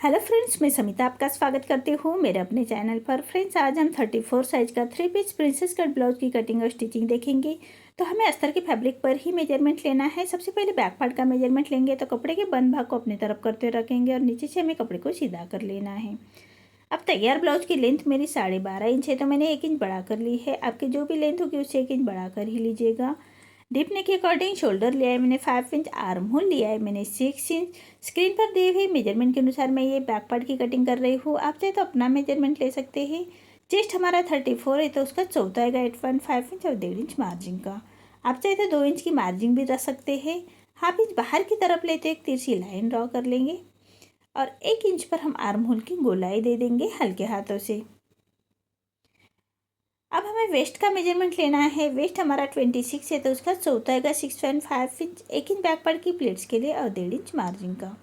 Hello friends, मैं समिता आपका स्वागत करती हूँ मेरे अपने चैनल पर। फ्रेंड्स, आज हम 34 साइज़ का 3 पीस प्रिंसेस कट ब्लाउज की कटिंग और स्टिचिंग देखेंगे। तो हमें अस्तर के फैब्रिक पर ही मेजरमेंट लेना है। सबसे पहले बैक पार्ट का मेजरमेंट लेंगे तो कपड़े के बंद भाग को अपनी तरफ करते रखेंगे और नीचे से हमें कपड़े को सीधा कर लेना है। अब तैयार ब्लाउज की लेंथ मेरी 12.5 इंच है, तो मैंने 1 इंच बढ़ा कर ली है। आपकी जो भी लेंथ होगी उससे 1 इंच बढ़ा कर ही लीजिएगा। डीप नेक के अकॉर्डिंग शोल्डर लिया है मैंने 5 इंच, आर्म होल लिया है मैंने 6 इंच। स्क्रीन पर दिए हुए मेजरमेंट के अनुसार मैं ये बैक पार्ट की कटिंग कर रही हूँ। आप चाहे तो अपना मेजरमेंट ले सकते हैं। चेस्ट हमारा 34 है तो उसका चौथा आएगा 8.5 इंच और 1.5 इंच मार्जिन का। आप चाहे तो 2 इंच की मार्जिन भी रख सकते हैं। हाफ इंच बाहर की तरफ लेते एक तिरछी लाइन ड्रॉ कर लेंगे और 1 इंच पर हम आर्म होल की गोलाई दे देंगे हल्के हाथों से। अब हमें वेस्ट का मेजरमेंट लेना है। वेस्ट हमारा 26 है तो उसका चौथा आएगा 6.5 इंच, 1 इंच बैक पार्ट की प्लेट्स के लिए और 1.5 इंच मार्जिन का।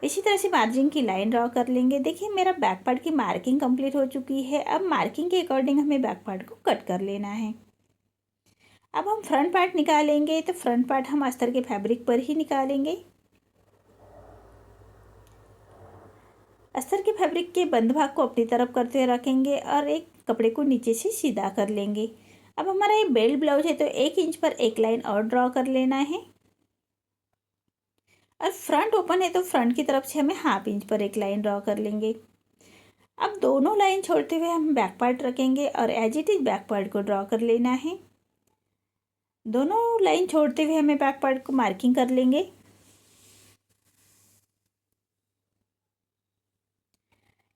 इसी तरह से मार्जिन की लाइन ड्रॉ कर लेंगे। देखिए मेरा बैक पार्ट की मार्किंग कंप्लीट हो चुकी है। अब मार्किंग के अकॉर्डिंग हमें बैक पार्ट को कट कर लेना है। अब हम फ्रंट पार्ट निकालेंगे तो फ्रंट पार्ट हम अस्तर के फैब्रिक पर ही निकालेंगे। अस्तर के फैब्रिक के बंद भाग को अपनी तरफ करते हुए रखेंगे और एक कपड़े को नीचे से सीधा कर लेंगे। अब हमारा ये बेल्ट ब्लाउज है तो 1 इंच पर एक लाइन और ड्रॉ कर लेना है और फ्रंट ओपन है तो फ्रंट की तरफ से हमें हाफ इंच पर एक लाइन ड्रॉ कर लेंगे। अब दोनों लाइन छोड़ते हुए हम बैक पार्ट रखेंगे और as it is back part को ड्रॉ कर लेना है। दोनों लाइन छोड़ते हुए हमें बैक पार्ट को मार्किंग कर लेंगे।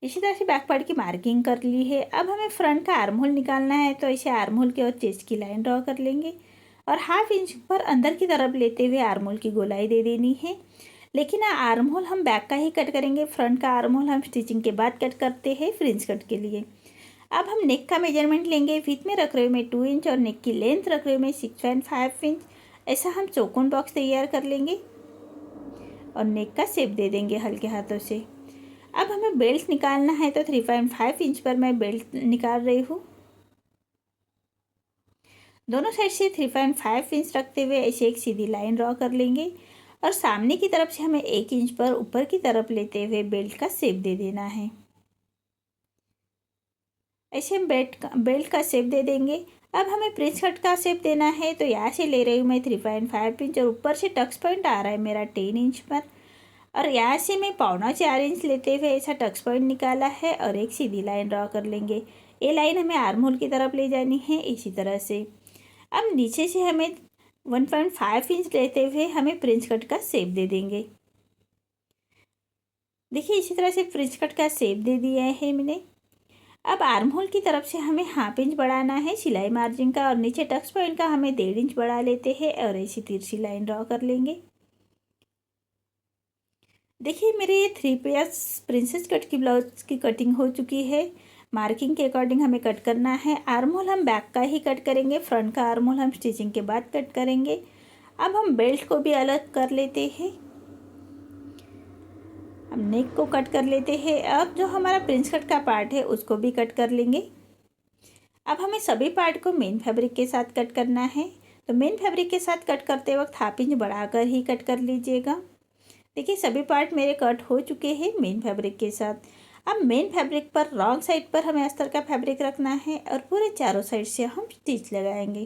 इसी तरह से बैक पार्ट की मार्किंग कर ली है। अब हमें फ्रंट का आर्म होल निकालना है तो इसे आर्म होल के और चेस्ट की लाइन ड्रॉ कर लेंगे और हाफ इंच पर अंदर की तरफ लेते हुए आर्म होल की गोलाई दे देनी है। लेकिन आर्म होल हम बैक का ही कट करेंगे, फ्रंट का आर्म होल हम स्टिचिंग के बाद कट करते हैं फ्रिंज कट के लिए। अब हम नेक का मेजरमेंट लेंगे। विथ में रख रहे हुए मैं 2 इंच और नेक की लेंथ रख रहे हुए मैं 6.5 इंच। ऐसा हम चौकोन बॉक्स तैयार कर लेंगे और नेक का शेप दे देंगे हल्के हाथों से। अब हमें बेल्ट निकालना है तो 3.5 इंच पर मैं बेल्ट निकाल रही हूँ। दोनों साइड से 3.5 इंच रखते हुए ऐसे एक सीधी लाइन ड्रॉ कर लेंगे और सामने की तरफ से हमें 1 इंच पर ऊपर की तरफ लेते हुए बेल्ट का शेप दे देना है। ऐसे हम बेल्ट का शेप दे देंगे। अब हमें प्रिंस कट का शेप देना है तो यहाँ से ले रही हूँ मैं 3.5 इंच और ऊपर से टक्स पॉइंट आ रहा है मेरा 10 इंच पर और यहाँ से मैं 3.25 इंच लेते हुए ऐसा टक्स पॉइंट निकाला है और एक सीधी लाइन ड्रॉ कर लेंगे। ये लाइन हमें आर्म होल की तरफ ले जानी है इसी तरह से। अब नीचे से हमें 1.5 इंच लेते हुए हमें प्रिंस कट का शेप दे देंगे। देखिए इसी तरह से प्रिंस कट का शेप दे दिया है मैंने। अब आर्म होल की तरफ से हमें हाफ इंच बढ़ाना है सिलाई मार्जिन का और नीचे टक्स पॉइंट का हमें 1.5 इंच बढ़ा लेते हैं और ऐसी तिरछी लाइन ड्रॉ कर लेंगे। देखिए मेरे ये 3 पीस प्रिंसेस कट की ब्लाउज की कटिंग हो चुकी है। मार्किंग के अकॉर्डिंग हमें कट करना है। आर्म होल हम बैक का ही कट करेंगे, फ्रंट का आर्म होल हम स्टिचिंग के बाद कट करेंगे। अब हम बेल्ट को भी अलग कर लेते हैं। हम नेक को कट कर लेते हैं। अब जो हमारा प्रिंस कट का पार्ट है उसको भी कट कर लेंगे। अब हमें सभी पार्ट को मेन फैब्रिक के साथ कट करना है तो मेन फैब्रिक के साथ कट करते वक्त हाफ इंच बढ़ाकर ही कट कर लीजिएगा। देखिए सभी पार्ट मेरे कट हो चुके हैं मेन फैब्रिक के साथ। अब मेन फैब्रिक पर रॉन्ग साइड पर हमें अस्तर का फैब्रिक रखना है और पूरे चारों साइड से हम स्टिच लगाएंगे।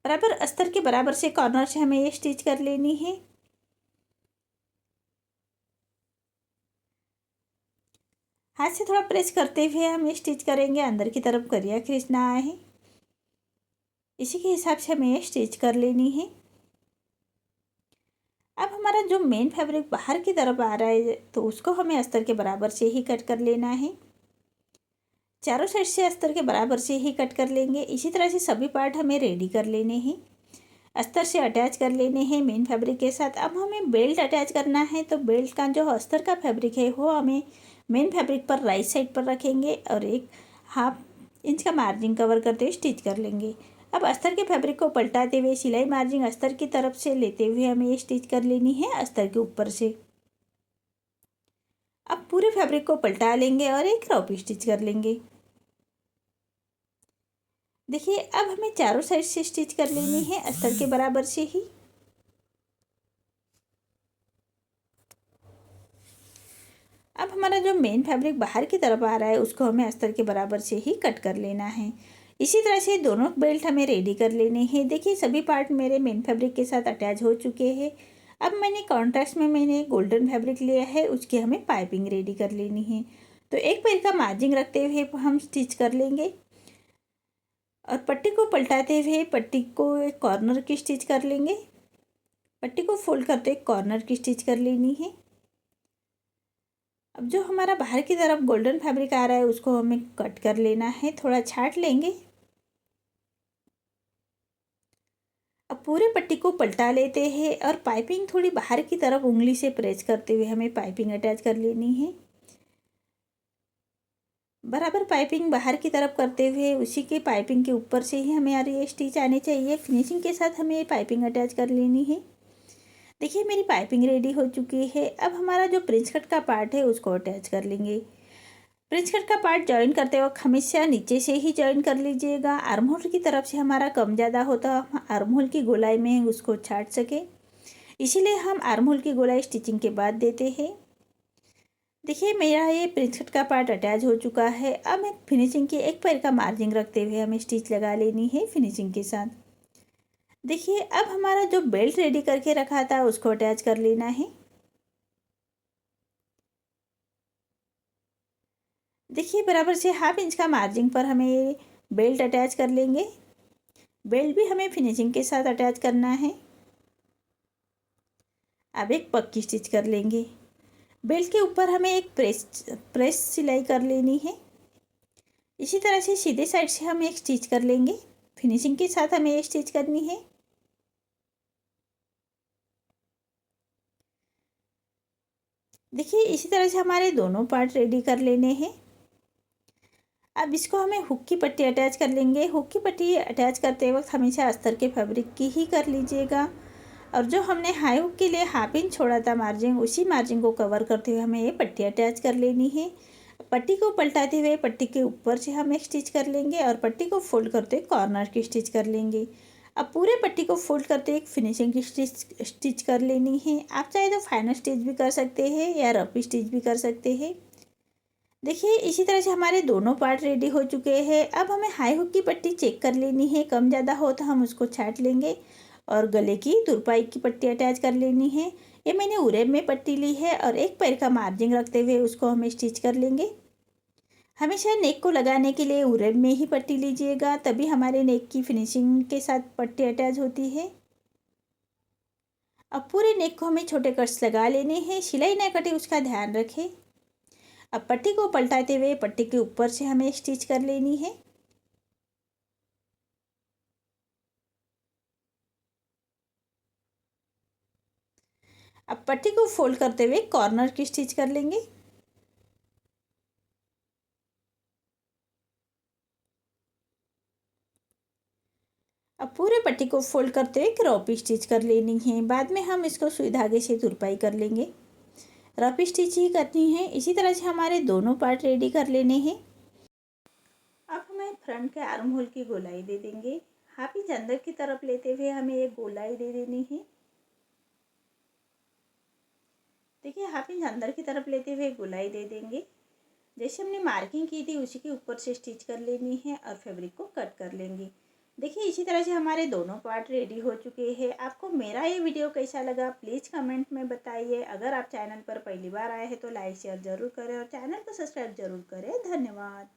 बराबर अस्तर के बराबर से कॉर्नर से हमें ये स्टिच कर लेनी है। हाथ से थोड़ा प्रेस करते हुए हम ये स्टिच करेंगे। अंदर की तरफ करिया खींचना है, इसी के हिसाब से हमें ये स्टिच कर लेनी है। अब हमारा जो मेन फैब्रिक बाहर की तरफ आ रहा है तो उसको हमें अस्तर के बराबर से ही कट कर लेना है। चारों साइड से अस्तर के बराबर से ही कट कर लेंगे। इसी तरह से सभी पार्ट हमें रेडी कर लेने हैं। अस्तर से अटैच कर लेने हैं मेन फैब्रिक के साथ। अब हमें बेल्ट अटैच करना है तो बेल्ट का जो अस्तर का फैब्रिक है वो हमें मेन फैब्रिक पर राइट साइड पर रखेंगे और एक हाफ इंच का मार्जिन कवर करते हुए स्टिच कर लेंगे। अब अस्तर के फैब्रिक को पलटाते हुए सिलाई मार्जिन अस्तर की तरफ से लेते हुए हमें ये स्टिच कर लेनी है अस्तर के ऊपर से। अब पूरे फैब्रिक को पलटा लेंगे और एक रॉप स्टिच कर लेंगे। देखिए अब हमें चारों साइड से स्टिच कर लेनी है अस्तर के बराबर से ही। अब हमारा जो मेन फैब्रिक बाहर की तरफ आ रहा है उसको हमें अस्तर के बराबर से ही कट कर लेना है। इसी तरह से दोनों बेल्ट हमें रेडी कर लेने हैं। देखिए सभी पार्ट मेरे मेन फैब्रिक के साथ अटैच हो चुके हैं। अब मैंने कॉन्ट्रास्ट में गोल्डन फैब्रिक लिया है, उसकी हमें पाइपिंग रेडी कर लेनी है। तो एक पैर का मार्जिन रखते हुए हम स्टिच कर लेंगे और पट्टी को पलटाते हुए पट्टी को एक कॉर्नर की स्टिच कर लेंगे। पट्टी को फोल्ड करते एक कॉर्नर की स्टिच कर लेनी है। अब जो हमारा बाहर की तरफ गोल्डन फैब्रिक आ रहा है उसको हमें कट कर लेना है, थोड़ा छाट लेंगे। अब पूरे पट्टी को पलटा लेते हैं और पाइपिंग थोड़ी बाहर की तरफ उंगली से प्रेस करते हुए हमें पाइपिंग अटैच कर लेनी है। बराबर पाइपिंग बाहर की तरफ करते हुए उसी के पाइपिंग के ऊपर से ही हमें ये स्टिच आने चाहिए। फिनिशिंग के साथ हमें पाइपिंग अटैच कर लेनी है। देखिए मेरी पाइपिंग रेडी हो चुकी है। अब हमारा जो प्रिंस कट का पार्ट है उसको अटैच कर लेंगे। प्रिंस कट का पार्ट जॉइन करते वक्त हमेशा नीचे से ही जॉइन कर लीजिएगा। आर्म होल की तरफ से हमारा कम ज़्यादा होता हम आर्म होल की गोलाई में उसको छाट सके, इसीलिए हम आर्म होल की गोलाई स्टिचिंग के बाद देते हैं। देखिए मेरा ये प्रिंस कट का पार्ट अटैच हो चुका है। अब एक फिनिशिंग की एक पैर का मार्जिन रखते हुए हमें स्टिच लगा लेनी है फिनिशिंग के साथ। देखिए अब हमारा जो बेल्ट रेडी करके रखा था उसको अटैच कर लेना है। देखिए बराबर से 1/2 इंच का मार्जिन पर हमें बेल्ट अटैच कर लेंगे। बेल्ट भी हमें फिनिशिंग के साथ अटैच करना है। अब एक पक्की स्टिच कर लेंगे। बेल्ट के ऊपर हमें एक प्रेस सिलाई कर लेनी है। इसी तरह से सीधे साइड से हम एक स्टिच कर लेंगे। फिनिशिंग के साथ हमें ये स्टिच करनी है। देखिए इसी तरह से हमारे दोनों पार्ट रेडी कर लेने हैं। अब इसको हमें हुक की पट्टी अटैच कर लेंगे। हुक की पट्टी अटैच करते वक्त हमेशा अस्तर के फैब्रिक की ही कर लीजिएगा। और जो हमने हाई हुक के लिए 1/2 इंच छोड़ा था मार्जिन, उसी मार्जिन को कवर करते हुए हमें ये पट्टी अटैच कर लेनी है। पट्टी को पलटाते हुए पट्टी के ऊपर से हम एक स्टिच कर लेंगे और पट्टी को फोल्ड करते हुए कॉर्नर की स्टिच कर लेंगे। अब पूरे पट्टी को फोल्ड करते एक फिनिशिंग की स्टिच कर लेनी है। आप चाहे तो फाइनल स्टिच भी कर सकते हैं या रफ स्टिच भी कर सकते हैं। देखिए इसी तरह से हमारे दोनों पार्ट रेडी हो चुके हैं। अब हमें हाई हुक की पट्टी चेक कर लेनी है, कम ज़्यादा हो तो हम उसको छाट लेंगे और गले की तुरपाई की पट्टी अटैच कर लेनी है। ये मैंने उरेब में पट्टी ली है और एक पैर का मार्जिन रखते हुए उसको हमें स्टिच कर लेंगे। हमेशा नेक को लगाने के लिए उरेब में ही पट्टी लीजिएगा, तभी हमारे नेक की फिनिशिंग के साथ पट्टी अटैच होती है। अब पूरे नेक को हमें छोटे कट्स लगा लेने हैं, सिलाई ना कटे उसका ध्यान रखें। अब पट्टी को पलटाते हुए पट्टी के ऊपर से हमें स्टिच कर लेनी है। अब पट्टी को फोल्ड करते हुए कॉर्नर की स्टिच कर लेंगे। अब पूरे पट्टी को फोल्ड करते हुए रॉपी स्टिच कर लेनी है। बाद में हम इसको सुई धागे से तुरपाई कर लेंगे। रॉपी स्टिच ही करनी है। इसी तरह से हमारे दोनों पार्ट रेडी कर लेने हैं। अब हमें फ्रंट के आर्म होल की गोलाई दे देंगे। 1/2 इंच अंदर की तरफ लेते हुए हमें एक गोलाई दे देनी है। देखिए 1/2 इंच अंदर की तरफ लेते हुए गोलाई दे देंगे। जैसे हमने मार्किंग की थी उसी के ऊपर से स्टिच कर लेनी है और फैब्रिक को कट कर लेंगे। देखिए इसी तरह से हमारे दोनों पार्ट रेडी हो चुके हैं। आपको मेरा ये वीडियो कैसा लगा प्लीज़ कमेंट में बताइए। अगर आप चैनल पर पहली बार आए हैं तो लाइक शेयर ज़रूर करें और चैनल को सब्सक्राइब ज़रूर करें। धन्यवाद।